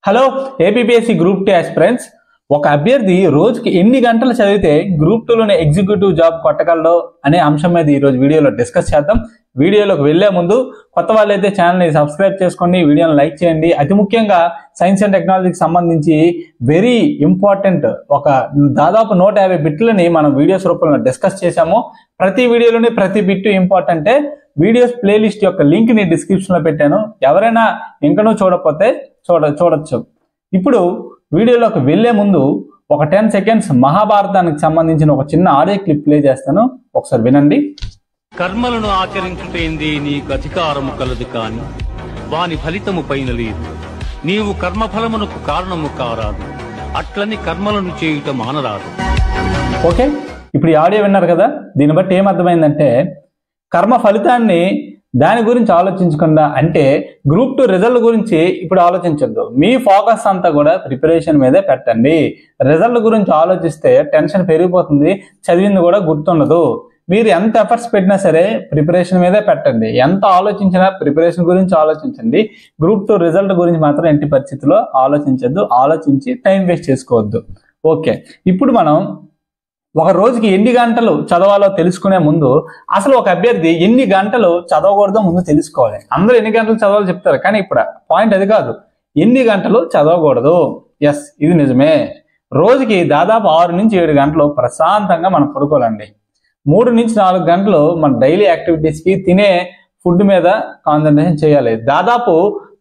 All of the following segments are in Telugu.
Hello APPSC group 2 aspirants. ఒక అభ్యర్థి రోజుకి ఎన్ని గంటలు చదివితే గ్రూప్ 2లోనే ఎగ్జిక్యూటివ్ జాబ్ కొట్టగలడో అనే అంశం మీద ఈరోజు వీడియోలో డిస్కస్ చేద్దాం. వీడియోలోకి వెళ్లే ముందు కొత్త వాళ్ళైతే ఛానల్ని సబ్స్క్రైబ్ చేసుకోండి, వీడియోని లైక్ చేయండి. అతి ముఖ్యంగా సైన్స్ అండ్ టెక్నాలజీకి సంబంధించి వెరీ ఇంపార్టెంట్ దాదాపు 150 బిట్లని మనం వీడియోస్ రూపంలో డిస్కస్ చేశాము. ప్రతి వీడియోలోని ప్రతి బిట్ ఇంపార్టెంటే. వీడియోస్ ప్లేలిస్ట్ యొక్క లింక్ ని డిస్క్రిప్షన్ లో పెట్టాను, ఎవరైనా ఇంకనూ చూడకపోతే చూడొచ్చు. ఇప్పుడు వీడియోలోకి వెళ్లే ముందు ఒక 10 సెకండ్స్ మహాభారతానికి సంబంధించిన ఒక చిన్న ఆడియో క్లిప్ ప్లే చేస్తాను, ఒకసారి వినండి. కర్మలను ఆచరించుటేంది నీకు అధికారము కలదు కాని వాని ఫలితము పైన లేదు. నీవు కర్మఫలమునకు కారణము కారాదు, అట్లని కర్మలను చేయుట మానరాదు. ఓకే, ఇప్పుడు ఈ ఆడియో విన్నారు కదా, దీన్ని బట్టి ఏమర్థమైందంటే కర్మ ఫలితాన్ని దాని గురించి ఆలోచించకుండా, అంటే గ్రూప్ 2 రిజల్ట్ గురించి ఇప్పుడు ఆలోచించొద్దు. మీ ఫోకస్ అంతా కూడా ప్రిపరేషన్ మీదే పెట్టండి. రిజల్ట్ గురించి ఆలోచిస్తే టెన్షన్ పెరిగిపోతుంది, చదివింది కూడా గుర్తుండదు. మీరు ఎంత ఎఫర్ట్స్ పెట్టినా సరే ప్రిపరేషన్ మీదే పెట్టండి. ఎంత ఆలోచించినా ప్రిపరేషన్ గురించి ఆలోచించండి. గ్రూప్ 2 రిజల్ట్ గురించి మాత్రం ఎట్టి పరిస్థితుల్లో ఆలోచించద్దు. ఆలోచించి టైం వేస్ట్ చేసుకోవద్దు. ఓకే, ఇప్పుడు మనం ఒక రోజుకి ఎన్ని గంటలు చదవాలో తెలుసుకునే ముందు అసలు ఒక అభ్యర్థి ఎన్ని గంటలు చదవకూడదో ముందు తెలుసుకోవాలి. అందరూ ఎన్ని గంటలు చదవాలో చెప్తారు, కానీ ఇప్పుడు పాయింట్ అది కాదు, ఎన్ని గంటలు చదవకూడదు. ఎస్, ఇది నిజమే. రోజుకి దాదాపు 6 నుంచి 7 గంటలు ప్రశాంతంగా మనం పడుకోవాలండి. 3 నుంచి 4 గంటలు మన డైలీ యాక్టివిటీస్కి, తినే ఫుడ్ మీద కాన్సన్ట్రేషన్ చేయాలి. దాదాపు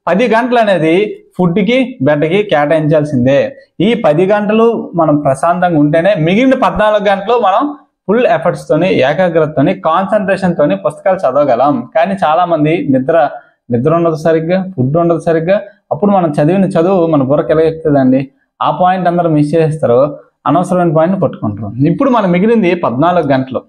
10 గంటలు అనేది ఫుడ్కి, బెడ్కి కేటాయించాల్సిందే. ఈ 10 గంటలు మనం ప్రశాంతంగా ఉంటేనే మిగిలిన 14 గంటలు మనం ఫుల్ ఎఫర్ట్స్ తోని, ఏకాగ్రతతోని, కాన్సన్ట్రేషన్ తోని పుస్తకాలు చదవగలం. కానీ చాలా మంది నిద్ర ఉండదు సరిగ్గా, ఫుడ్ ఉండదు సరిగ్గా. అప్పుడు మనం చదివిన చదువు మన బుర్రకి ఎలా ఎక్కుతుందండి? ఆ పాయింట్ అందరూ మిస్ చేస్తారు, అనవసరమైన పాయింట్ పట్టుకుంటారు. ఇప్పుడు మనం మిగిలింది 14 గంటలు.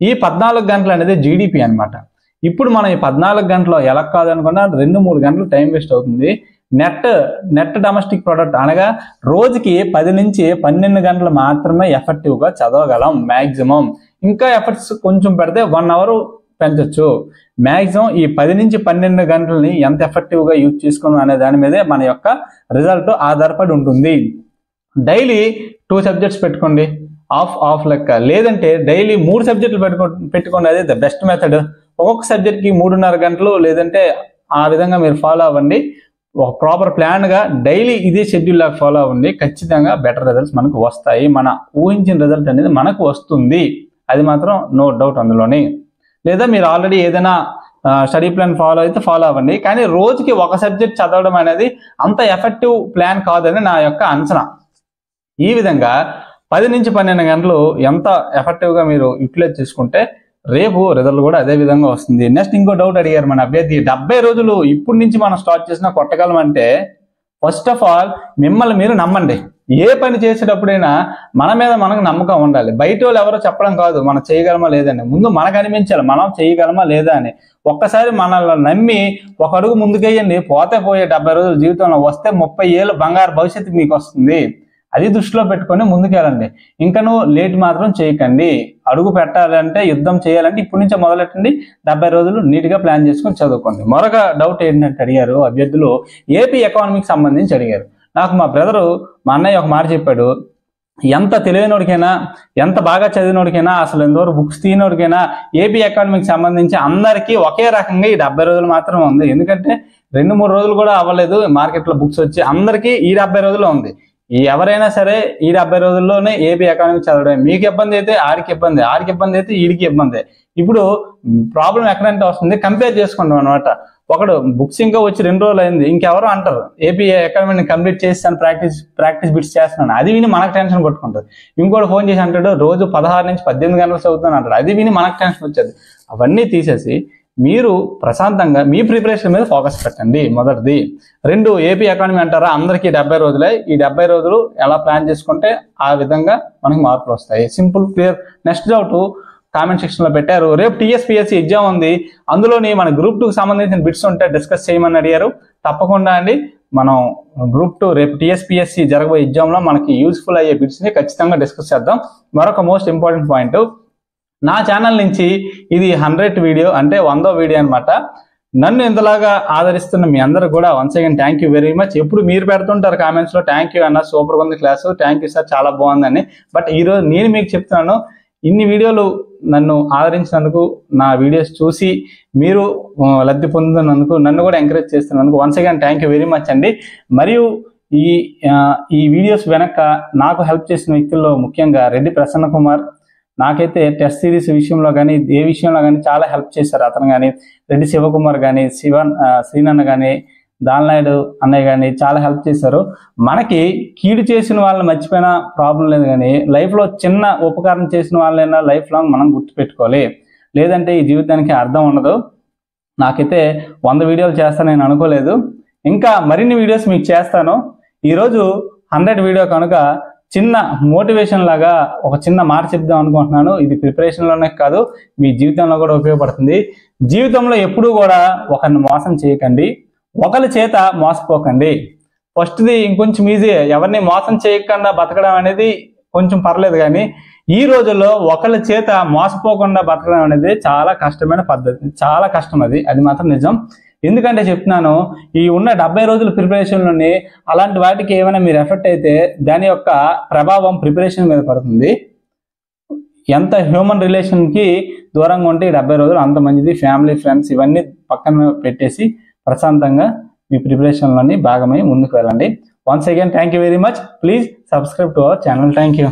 ఈ 14 గంటలు అనేది జీడిపి అనమాట. ఇప్పుడు మనం ఈ 14 గంటలు ఎలా కాదనుకున్నా 2-3 గంటలు టైం వేస్ట్ అవుతుంది. నెట్ డొమెస్టిక్ ప్రొడక్ట్ అనగా రోజుకి 10 నుంచి 12 గంటలు మాత్రమే ఎఫెక్టివ్గా చదవగలం మ్యాక్సిమం. ఇంకా ఎఫర్ట్స్ కొంచెం పెడితే 1 అవర్ పెంచవచ్చు. మ్యాక్సిమం ఈ 10 నుంచి 12 గంటలని ఎంత ఎఫెక్టివ్గా యూజ్ చేసుకున్నాం అనే దాని మీదే మన యొక్క రిజల్ట్ ఆధారపడి ఉంటుంది. డైలీ 2 సబ్జెక్ట్స్ పెట్టుకోండి, ఆఫ్ లెక్క. లేదంటే డైలీ 3 సబ్జెక్టులు పెట్టుకోండి, అదే ద బెస్ట్ మెథడ్. ఒక్కొక్క సబ్జెక్ట్కి 3.5 గంటలు, లేదంటే ఆ విధంగా మీరు ఫాలో అవ్వండి. ఒక ప్రాపర్ ప్లాన్గా డైలీ ఇదే షెడ్యూల్ లాగా ఫాలో అవ్వండి. ఖచ్చితంగా బెటర్ రిజల్ట్స్ మనకు వస్తాయి. మన ఊహించిన రిజల్ట్ అనేది మనకు వస్తుంది, అది మాత్రం నో డౌట్ అందులోని. లేదా మీరు ఆల్రెడీ ఏదైనా స్టడీ ప్లాన్ ఫాలో అయితే ఫాలో అవ్వండి. కానీ రోజుకి ఒక సబ్జెక్ట్ చదవడం అనేది అంత ఎఫెక్టివ్ ప్లాన్ కాదని నా యొక్క అంచనా. ఈ విధంగా 10 నుంచి 12 గంటలు ఎంత ఎఫెక్టివ్గా మీరు యూటిలైజ్ చేసుకుంటే రేపు రిజల్ట్ కూడా అదే విధంగా వస్తుంది. నెక్స్ట్ ఇంకో డౌట్ అడిగారు మన అభ్యర్థి, 70 రోజులు ఇప్పటి నుంచి మనం స్టార్ట్ చేసినా కొట్టగలం అంటే, ఫస్ట్ ఆఫ్ ఆల్ మిమ్మల్ని మీరు నమ్మండి. ఏ పని చేసేటప్పుడైనా మన మీద మనకు నమ్మకం ఉండాలి. బయట వాళ్ళు ఎవరో చెప్పడం కాదు మనం చేయగలమా లేదని, ముందు మనకు అనిపించాలి మనం చేయగలమా లేదా అని. ఒక్కసారి మనల్ని నమ్మి ఒక అడుగు ముందుకెయ్యండి, పోయే 70 రోజులు జీవితంలో వస్తే 30 ఏళ్ళు బంగారు భవిష్యత్తు మీకు వస్తుంది. అది దృష్టిలో పెట్టుకొని ముందుకెళ్ళండి. ఇంకనూ లేట్ మాత్రం చేయకండి. అడుగు పెట్టాలంటే, యుద్ధం చేయాలంటే ఇప్పటి నుంచే మొదలెట్టండి. 70 రోజులు నీట్గా ప్లాన్ చేసుకొని చదువుకోండి. మరొక డౌట్ ఏంటంటే అడిగారు అభ్యర్థులు, ఏపీ ఎకానమీకి సంబంధించి అడిగారు. నాకు మా అన్నయ్య ఒక మాట చెప్పాడు, ఎంత తెలియనోడికైనా, ఎంత బాగా చదివినోడికైనా, అసలు ఎంతవరకు బుక్స్ తీయనోడికైనా ఏపీ ఎకానమీకి సంబంధించి అందరికీ ఒకే రకంగా ఈ 70 రోజులు మాత్రమే ఉంది. ఎందుకంటే 2-3 రోజులు కూడా అవ్వలేదు మార్కెట్లో బుక్స్ వచ్చి, అందరికీ ఈ 70 రోజులు ఉంది. ఎవరైనా సరే ఈ 70 రోజుల్లోనే ఏపీ ఎకానమీ చదవడం. మీకు ఇబ్బంది అయితే ఆడికి ఇబ్బంది, ఆడికి ఇబ్బంది అయితే ఈడికి ఇబ్బంది. ఇప్పుడు ప్రాబ్లం ఎక్కడంటే వస్తుంది, కంపేర్ చేసుకుంటాం అనమాట. ఒకడు బుక్స్ ఇంకా వచ్చి 2 రోజులు అయింది, ఇంకెవరో అంటారు ఏపీ ఎకానమీని కంప్లీట్ చేస్తాను, ప్రాక్టీస్ బిట్స్ చేస్తున్నాను. అది విని మనకు టెన్షన్ పట్టుకుంటుంది. ఇంకోటి ఫోన్ చేసి అంటాడు రోజు 16 నుంచి 18 గంటలు చదువుతాను అంటాడు. అది విని మనకు టెన్షన్ వచ్చేది. అవన్నీ తీసేసి మీరు ప్రశాంతంగా మీ ప్రిపరేషన్ మీద ఫోకస్ పెట్టండి. మొదటిది. 2, ఏపీ ఎకానమీ అంటారా, అందరికీ 70 రోజులే. ఈ 70 రోజులు ఎలా ప్లాన్ చేసుకుంటే ఆ విధంగా మనకి మార్పులు వస్తాయి. Simple, clear. Next doubt comment సెక్షన్లో పెట్టారు, రేపు టీఎస్పీఎస్సీ ఎగ్జామ్ ఉంది, అందులోని మన గ్రూప్ 2కి సంబంధించిన బిట్స్ ఉంటే డిస్కస్ చేయమని అడిగారు. తప్పకుండా అండి, మనం గ్రూప్ 2 రేపు టీఎస్పీఎస్సీ జరగబోయే ఎగ్జామ్లో మనకి యూస్ఫుల్ అయ్యే బిట్స్ని ఖచ్చితంగా డిస్కస్ చేద్దాం. మరొక మోస్ట్ ఇంపార్టెంట్ పాయింట్, నా ఛానల్ నుంచి ఇది 100th వీడియో, అంటే 100వ వీడియో అనమాట. నన్ను ఇంతలాగా ఆదరిస్తున్న మీ అందరూ కూడా once again thank you very much. ఎప్పుడు మీరు పెడుతుంటారు కామెంట్స్లో థ్యాంక్ యూ అన్న, సూపర్గా ఉంది క్లాసు, థ్యాంక్ యూ సార్ చాలా బాగుందని. బట్ ఈరోజు నేను మీకు చెప్తున్నాను, ఇన్ని వీడియోలు నన్ను ఆదరించినందుకు, నా వీడియోస్ చూసి మీరు లబ్ధి పొందుతున్నందుకు, నన్ను కూడా ఎంకరేజ్ చేస్తున్నందుకు once again thank you very much అండి. మరియు ఈ వీడియోస్ వెనక నాకు హెల్ప్ చేసిన వ్యక్తుల్లో ముఖ్యంగా రెడ్డి ప్రసన్న కుమార్, నాకైతే టెస్ట్ సిరీస్ విషయంలో కానీ ఏ విషయంలో కానీ చాలా హెల్ప్ చేశారు అతను కానీ, రెడ్డి శివకుమార్ కానీ, శ్రీనన్న కానీ, దాల్నాయుడు అన్నయ్య కానీ చాలా హెల్ప్ చేశారు. మనకి కీడు చేసిన వాళ్ళని మర్చిపోయినా ప్రాబ్లం లేదు, కానీ లైఫ్లో చిన్న ఉపకారం చేసిన వాళ్ళైనా లైఫ్ లాంగ్ మనం గుర్తుపెట్టుకోవాలి, లేదంటే ఈ జీవితానికి అర్థం ఉండదు. నాకైతే 100 వీడియోలు చేస్తాను నేను అనుకోలేదు, ఇంకా మరిన్ని వీడియోస్ మీకు చేస్తాను. ఈరోజు 100 వీడియో కనుక చిన్న మోటివేషన్ లాగా ఒక చిన్న మాట చెప్దాం అనుకుంటున్నాను. ఇది ప్రిపరేషన్లోనే కాదు, మీ జీవితంలో కూడా ఉపయోగపడుతుంది. జీవితంలో ఎప్పుడూ కూడా ఒకరిని మోసం చేయకండి, ఒకరి చేత మోసపోకండి. ఫస్ట్ది ఇంకొంచెం ఈజీ, ఎవరిని మోసం చేయకుండా బతకడం అనేది కొంచెం పర్లేదు, కానీ ఈ రోజుల్లో ఒకళ్ళ చేత మోసపోకుండా బతకడం అనేది చాలా కష్టమైన పద్ధతి, చాలా కష్టం. అది మాత్రం నిజం. ఎందుకంటే చెప్తున్నాను, ఈ ఉన్న 70 రోజుల ప్రిపరేషన్లోని అలాంటి వాటికి ఏమైనా మీరు ఎఫెక్ట్ అయితే దాని యొక్క ప్రభావం ప్రిపరేషన్ మీద పడుతుంది. ఎంత హ్యూమన్ రిలేషన్కి దూరంగా ఉంటే ఈ 70 రోజులు అంత మంచిది. ఫ్యామిలీ, ఫ్రెండ్స్ ఇవన్నీ పక్కన పెట్టేసి ప్రశాంతంగా మీ ప్రిపరేషన్లోని భాగమై ముందుకు వెళ్ళండి. Once again thank you very much. Please subscribe to our channel. Thank you.